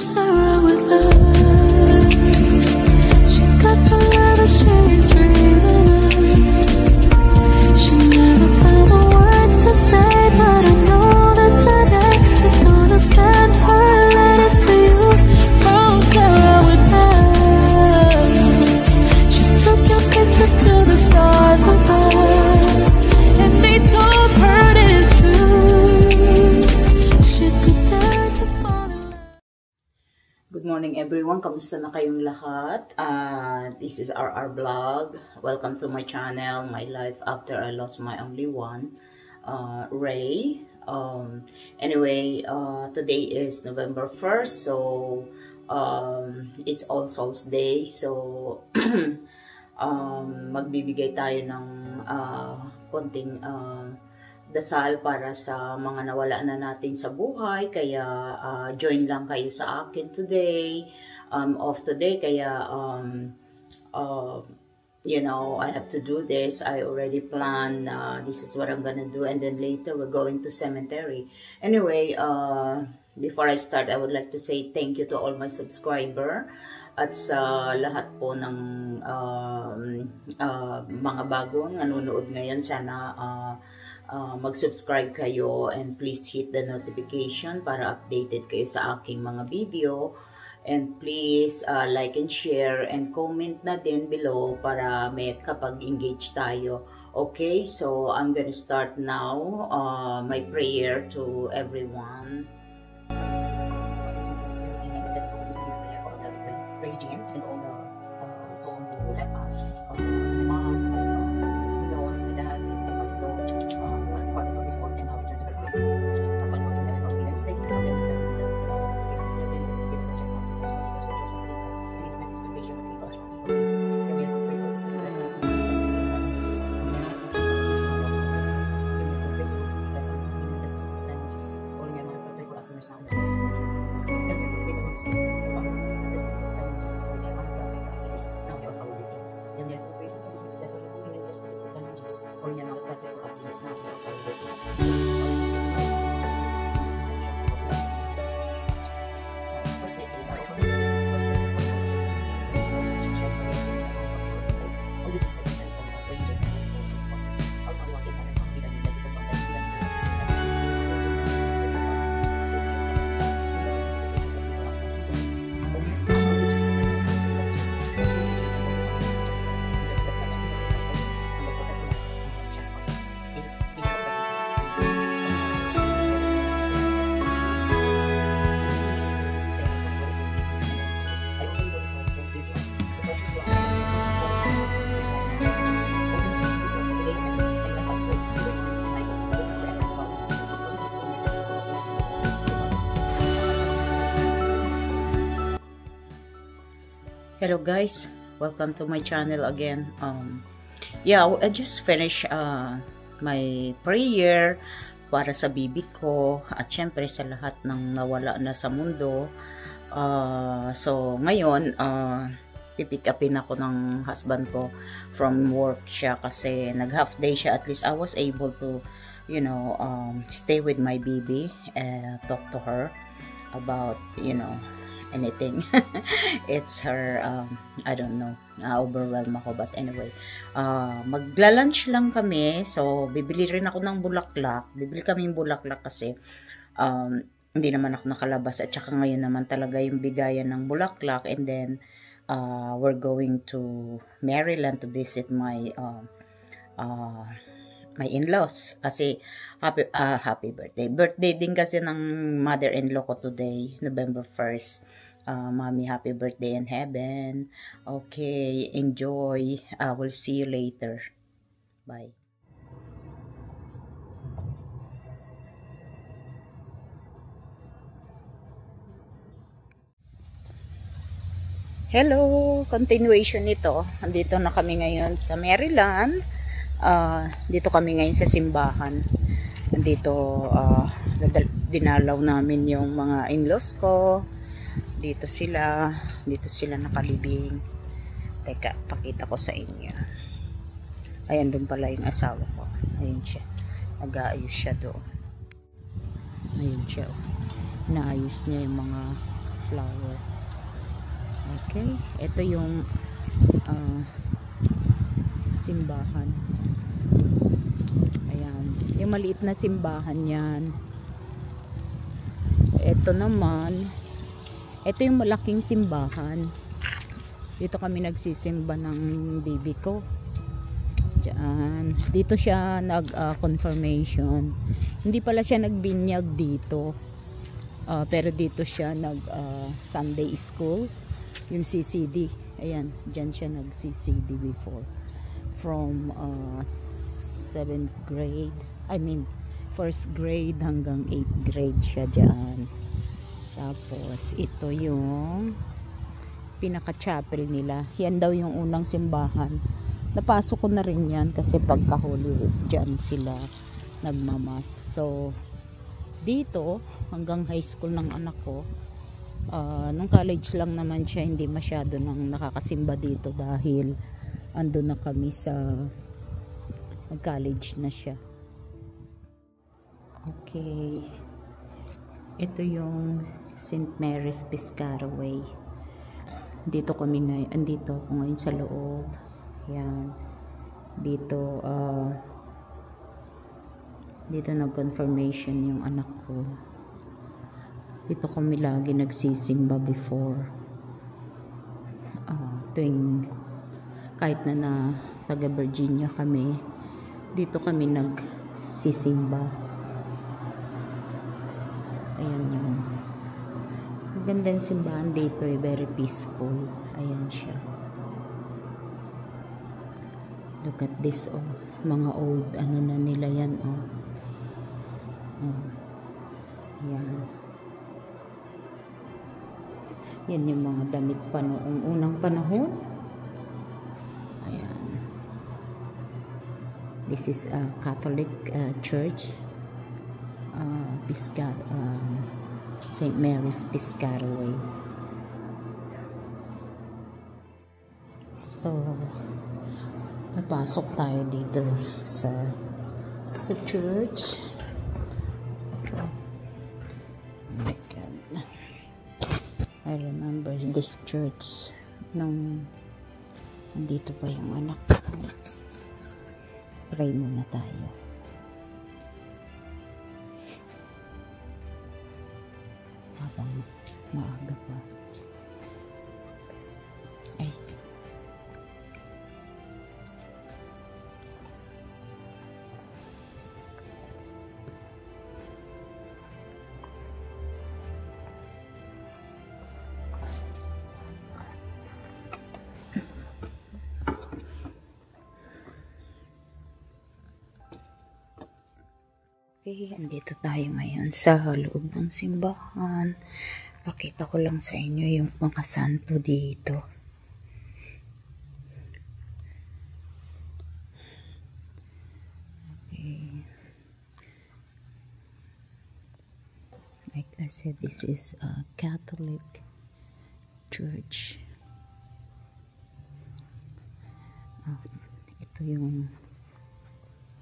Sarah with love. She got the love that she's dreaming of. She never found the words to say, but I know that today she's gonna send her letters to you from Sarah with love. She took your picture to the stars above, and they told her it is true. She could dare to fall in love. Good morning everyone, kamusta na kayong lahat? This is RR Vlog. Welcome to my channel, My Life After I Lost My Only One, Ray. Anyway, today is November 1st, so it's All Souls Day. So magbibigay tayo ng konting dasal para sa mga nawala na natin sa buhay. Kaya join lang kayo sa akin today. Off today, kaya you know, I have to do this. I already planned, this is what I'm gonna do, and then later we're going to cemetery. Anyway, before I start, I would like to say thank you to all my subscriber at sa lahat po ng mga bagong nanonood ngayon. Sana mag-subscribe kayo and please hit the notification para updated kayo sa aking mga video. And please like and share and comment na din below para may kapag-engage tayo. Okay, so I'm gonna start now my prayer to everyone. Raging and all the soul who left us, mom, loss, my dad, who was part of this world, and now we turn to the grave. Our Father who art in heaven, hallowed be thy name. Thy kingdom come, thy will be done on earth as it is in heaven. Give us this day our daily bread, forgive us our trespasses, as we forgive those who trespass against us. And lead us not into temptation, but deliver us from evil. Hail Mary, full of grace, the Lord is with thee. Blessed art thou among women, blessed is the fruit of thy womb, Jesus. Holy Mary, Mother of God, pray for us sinners now and at the hour of our death. Amen. Hail Mary, full of grace, the Lord is with thee. Holy Mary, Mother of God, pray for us sinners now and at the hour of our death. Hail Mary, full of grace, the Lord is with thee. The Son of God, blessed is the fruit of thy womb, Jesus. Holy Mary, Mother of God, pray for us sinners now and at the hour of our death. Hail Mary, full of grace, the Lord is with thee. Blessed art thou among women, blessed is the fruit of thy womb, Jesus. Holy Mary, Mother of God, pray for us sinners now and at the hour of our death. Hello guys, welcome to my channel again. Yeah, I just finished my prayer para sa bibi ko at syempre sa lahat ng nawala na sa mundo. So ngayon, pipick upin ako ng husband ko from work siya kasi nag half day siya. At least I was able to, you know, stay with my baby and talk to her about, you know, anything. It's her, I don't know, overwhelmed ako, but anyway, magla-lunch lang kami. So bibili rin ako ng bulaklak, bibili kami yung bulaklak kasi hindi naman ako nakalabas, at saka ngayon naman talaga yung bigayan ng bulaklak. And then we're going to Maryland to visit my my in-laws kasi happy birthday din kasi ng mother-in-law ko today, November 1st. Mommy, happy birthday in heaven. Okay, enjoy. We'll see you later. Bye. Hello, continuation nito. Andito na kami ngayon sa Maryland. Dito kami ngayon sa simbahan. Dito dinalaw namin yung mga in-laws ko. Dito sila nakalibing. Teka, pakita ko sa inyo. Ayan, doon pala yung asawa ko. Ayun siya. Nag-aayos siya doon. Ayun siya. Naayos niya yung mga flower. Okay, ito yung simbahan. Ayan, yung maliit na simbahan yan. Ito naman, ito yung malaking simbahan. Dito kami nagsisimba ng baby ko. Diyan. Dito siya nag-confirmation. Hindi pala siya nagbinyag dito. Pero dito siya nag-Sunday school. Yung CCD. Ayan. Diyan siya nag-CCD before. From 7th grade. I mean, 1st grade hanggang 8th grade siya dyan. Tapos, ito yung pinaka-chapel nila. Yan daw yung unang simbahan. Napasok ko na rin yan kasi pagkahuli dyan sila nagmamas. So, dito, hanggang high school ng anak ko, nung college lang naman siya, hindi masyado nang nakakasimba dito dahil ando na kami sa mag-college na siya. Okay. Ito yung St. Mary's Piscataway. Dito kami ngayon, andito ako ngayon sa loob. Yan. Dito dito nag-confirmation yung anak ko. Dito kami lagi nagsisimba before. Tuwing kahit na taga Virginia kami, dito kami nagsisimba. Ayan yung magandang simbahan dito, very peaceful. Ayan siya. Look at this, oh. Mga old, ano na nila yan, oh. Oh. Yan. Yan yung mga damit pa noong unang panahon. Ayan. This is a Catholic church. St. Mary's Piscataway. So, napasok tayo dito sa church. Oh my God. I remember this church nung nandito pa yung anak ko. Pray muna tayo. Habang maaga pa. Ay. Okay, andito tayo ngayon sa loob ng simbahan. Pakita ko lang sa inyo yung mga santo dito. Okay. Like I said, this is a Catholic church.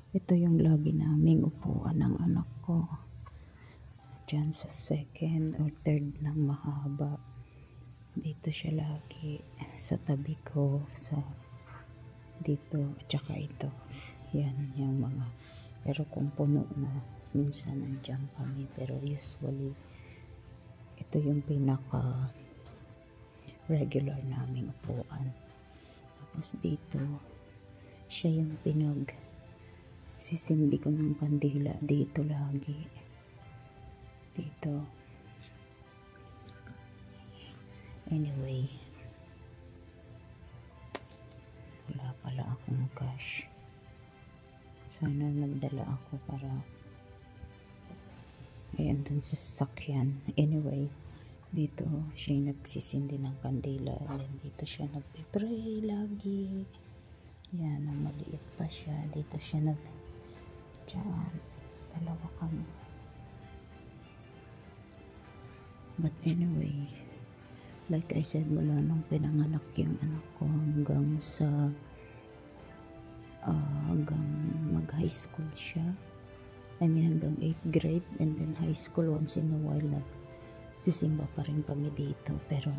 Ito yung lagi naming upuan ng anak ko. Diyan sa 2nd or 3rd ng mahaba. Dito siya lagi. Sa tabi ko. Dito. At saka ito. Yan yung mga. Pero kung puno na, minsan nandiyan kami. Pero usually, ito yung pinaka regular naming upuan. Tapos dito, siya yung sisindi ko ng kandila dito lagi. Dito. Anyway. Wala pala akong cash. Sana nagdala ako para ayan dun sa sasakyan. Anyway. Dito siya nagsisindi ng kandila. And then dito siya nagpipray lagi. Yan. Ang maliit pa siya. Dito siya Diyan. Dalawa kami. But anyway, like I said, mula nung pinanganak yung anak ko hanggang mag-high school siya. I mean, hanggang 8th grade and then high school once in a while sisimba pa rin kami dito. Pero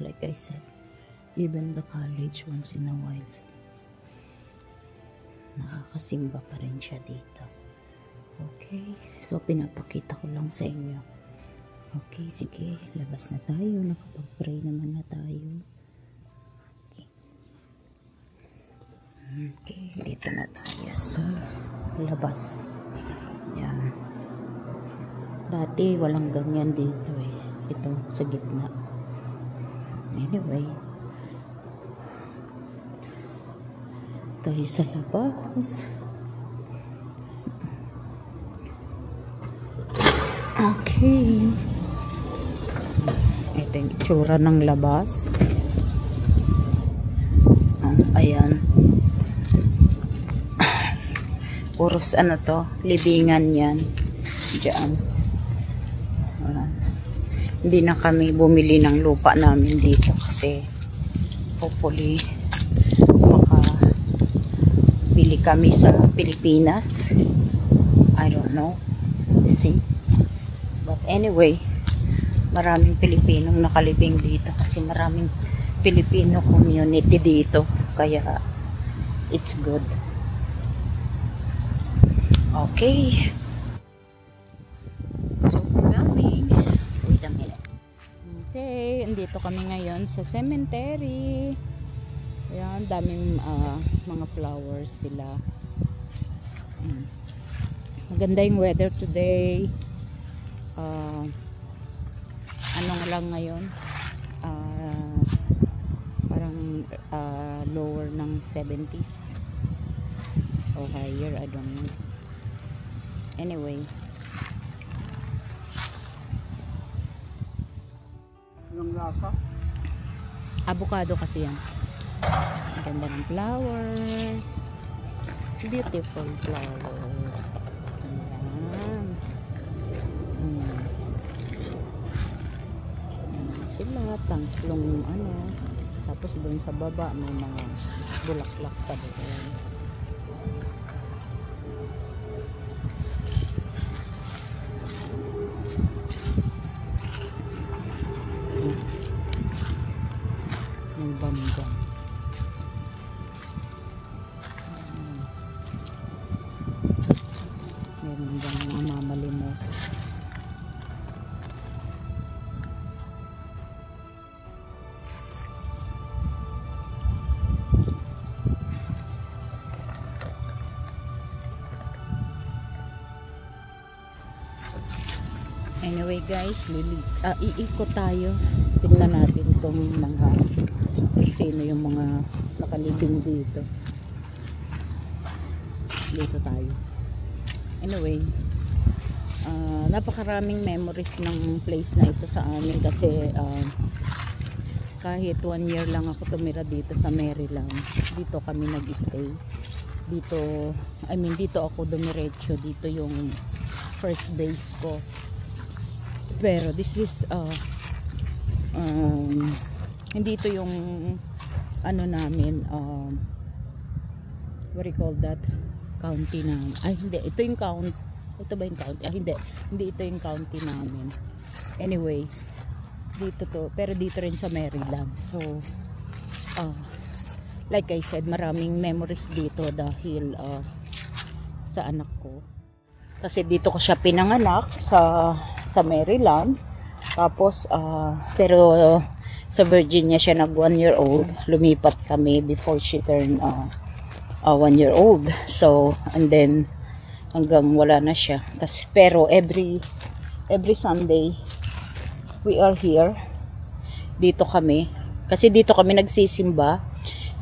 like I said, even the college once in a while, nakakasimba pa rin siya dito. Okay, so pinapakita ko lang sa inyo. Okay, sige, labas na tayo. Nakapag-pray naman na tayo. Okay, dito na tayo sa labas. Yan. Dati walang ganyan dito eh. Ito sa gitna. Anyway, tayo sa labas. Okay. Ito yung itsura ng labas. Ayan. Puros ano to, libingan yan. Diyan. Hindi na kami bumili ng lupa namin dito kasi hopefully makabili kami sa Pilipinas. I don't know. See? But anyway, maraming Pilipinong nakalibing dito kasi maraming Filipino community dito. Kaya it's good. Okay. So, coming. Wait a minute. Okay, andito kami ngayon sa cemetery. Ayan, daming mga flowers sila. Maganda yung weather today. Ano nga lang ngayon? Parang lower ng 70s or higher, I don't know. Anyway, yung lasa, avocado kasi yan. Ganda ng flowers, beautiful flowers. Ayan. Ayan sila, tangklong ano. Tapos doon sa baba may mga bulaklak pa doon. May bambang. Meron bang mga mamalimos. Anyway guys, iikot tayo. Tingnan natin itong mga sino yung mga nakalibing dito. Dito tayo. Anyway, napakaraming memories ng place na ito sa amin kasi kahit 1 year lang ako tumira dito sa Maryland. Dito kami nag-stay. Dito, dito ako dumiretso. Dito yung first base ko. Pero this is hindi ito yung ano namin, what do you call that, county na, hindi, ito yung county, ito ba yung county, hindi ito yung county namin. Anyway, dito to, pero dito rin sa Maryland. So like I said, maraming memories dito dahil sa anak ko, kasi dito ko siya pinanganak sa Maryland. Tapos pero sa Virginia siya nag 1 year old. Lumipat kami before she turned 1 year old. So and then hanggang wala na siya. Pero every Sunday we are here. Dito kami. Kasi dito kami nagsisimba.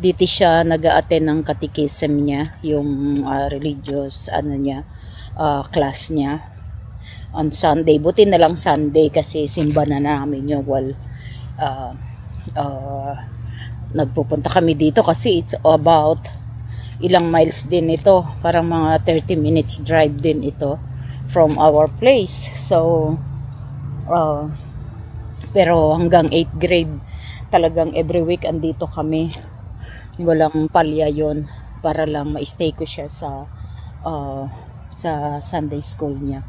Dito siya nag-a-attend ng catechism niya, yung religious class niya on Sunday. Buti na lang Sunday kasi simba na namin yung nagpupunta kami dito kasi it's about ilang miles din ito, parang mga 30 minutes drive din ito from our place. So pero hanggang 8th grade talagang every week andito kami. Walang palya yon, para lang ma-stay ko siya sa Sunday school niya.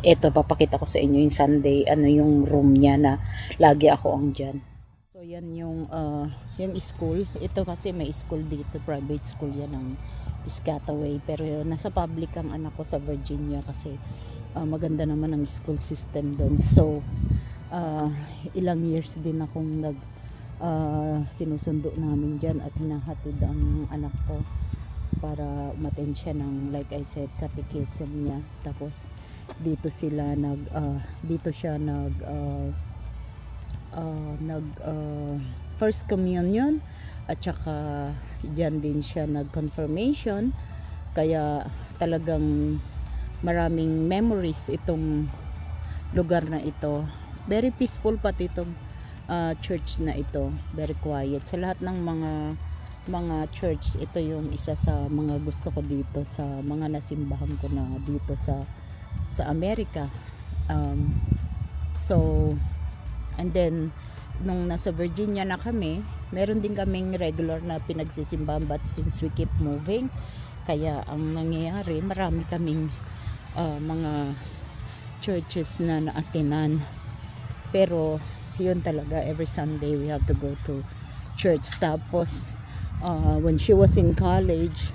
ito, papakita ko sa inyo yung Sunday, ano yung room niya na lagi ako ang dyan. So, yan yung school. Ito kasi may school dito, private school yan ng Piscataway. Pero nasa public ang anak ko sa Virginia kasi maganda naman ang school system doon. So, ilang years din akong sinusundo namin dyan at hinahatid ang anak ko para umattend siya ng, like I said, catechism niya. Tapos dito siya nag first communion at saka dyan din siya nag confirmation. Kaya talagang maraming memories itong lugar na ito. Very peaceful pati itong church na ito, very quiet. Sa lahat ng mga church, ito yung isa sa mga gusto ko dito sa mga nasimbahan ko na dito sa Amerika. So, and then nung nasa Virginia na kami, meron din kaming regular na pinagsisimbahan, but since we keep moving, kaya ang nangyayari, marami kaming mga churches na naatinan. Pero yun talaga, every Sunday we have to go to church. Tapos when she was in college,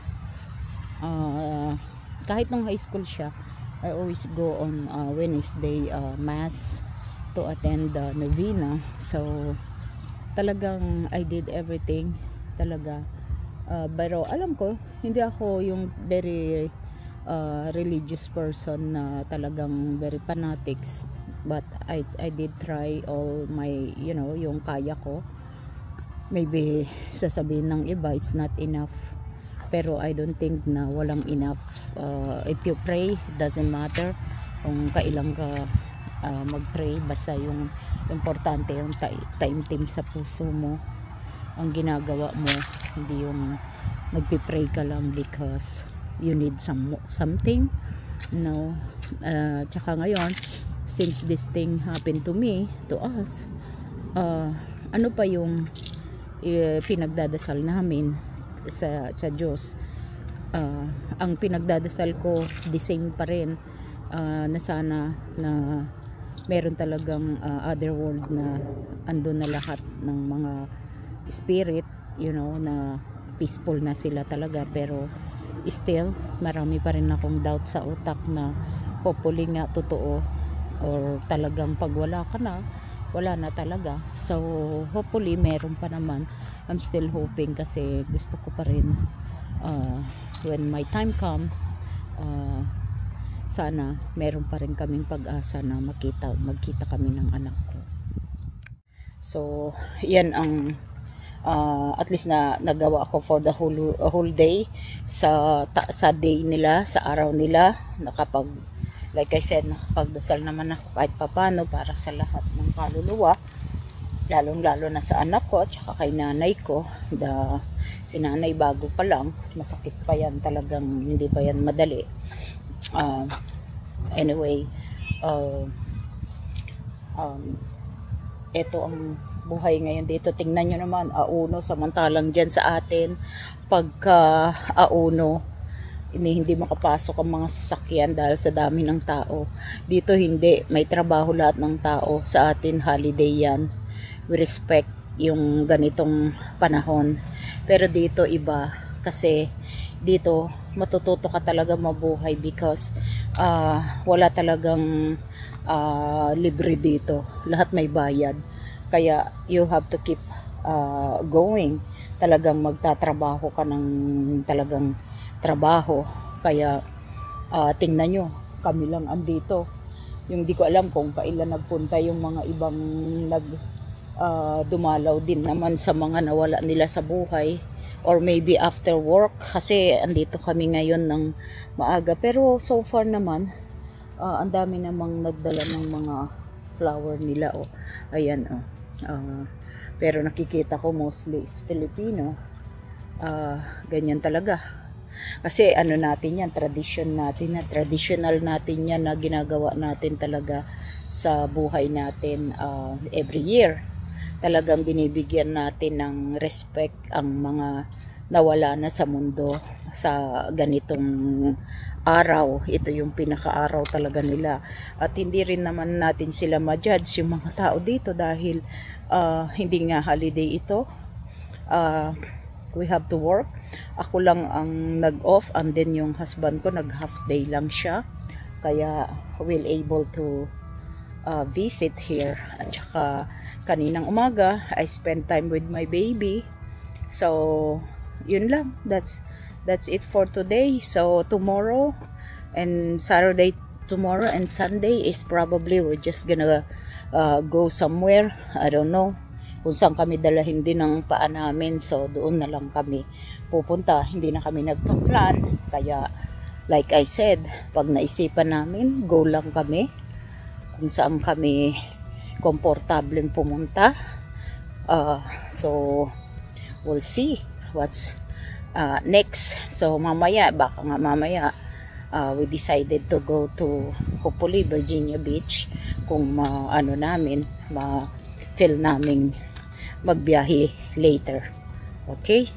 kahit nung high school siya, I always go on Wednesday mass to attend the novena. So talagang I did everything talaga. Pero alam ko, hindi ako yung very religious person na talagang very fanatics, but I did try all my, yung kaya ko. Maybe sasabihin ng iba it's not enough, pero I don't think na walang enough. If you pray, it doesn't matter kung kailan ka mag-pray, basta yung importante yung taimtim sa puso mo ang ginagawa mo, hindi yung nagpi-pray ka lang because you need something. No. Tsaka ngayon, since this thing happened to me, to us, ano pa yung pinagdadasal namin sa Diyos? Ang pinagdadasal ko, the same pa rin, na sana na meron talagang other world na andun na lahat ng mga spirit, na peaceful na sila talaga. Pero still, marami pa rin akong doubt sa utak na hopefully nga totoo, or talagang pag wala ka na, wala na talaga. So hopefully meron pa naman. I'm still hoping kasi gusto ko pa rin when my time come, sana meron pa rin kaming pag-asa na magkita kami ng anak ko. So yan ang at least na nagawa ko for the whole day sa day nila, sa araw nila. Like I said, nakapagdasal naman ako kahit papano para sa lahat ng kaluluwa, lalong-lalo na sa anak ko at saka kay nanay ko. Si nanay bago pa lang, masakit pa yan, talagang hindi pa yan madali. Anyway, ito ang buhay ngayon dito. Tingnan nyo naman, auno, samantalang dyan sa atin, pagka auno, hindi makapasok ang mga sasakyan dahil sa dami ng tao. Dito hindi, may trabaho lahat ng tao. Sa atin holiday yan, we respect yung ganitong panahon. Pero dito iba, kasi dito matututo ka talaga mabuhay because wala talagang libre dito, lahat may bayad. Kaya you have to keep going, talagang magtatrabaho ka ng talagang trabaho. Kaya tingnan nyo, kami lang andito. Yung di ko alam kung kailan nagpunta yung mga ibang dumalaw din naman sa mga nawala nila sa buhay, or maybe after work, kasi andito kami ngayon ng maaga. Pero so far naman, ang dami namang nagdala ng mga flower nila. Ayan, pero nakikita ko mostly is Filipino. Ganyan talaga. Kasi ano natin yan, traditional natin yan na ginagawa natin talaga sa buhay natin every year. Talagang binibigyan natin ng respect ang mga nawala na sa mundo sa ganitong araw. Ito yung pinaka-araw talaga nila. At hindi rin naman natin sila ma-judge yung mga tao dito dahil hindi nga holiday ito. We have to work. Ako lang ang nag-off and then yung husband ko nag-half day lang siya. Kaya we'll able to visit here. At saka kaninang umaga, I spend time with my baby. So, yun lang. That's it for today. So, tomorrow and Saturday, tomorrow and Sunday is probably we're just gonna go somewhere. I don't know kung saan kami dalahin din ng paa namin. So, doon na lang kami pupunta. Hindi na kami nagpa-plan. Kaya, like I said, pag naisipan namin, go lang kami. Kung saan kami komportableng pumunta. So, we'll see what's next. So, mamaya, baka nga mamaya, we decided to go to, hopefully, Virginia Beach. Kung ano namin, ma-feel namin magbiyahe later. Okay?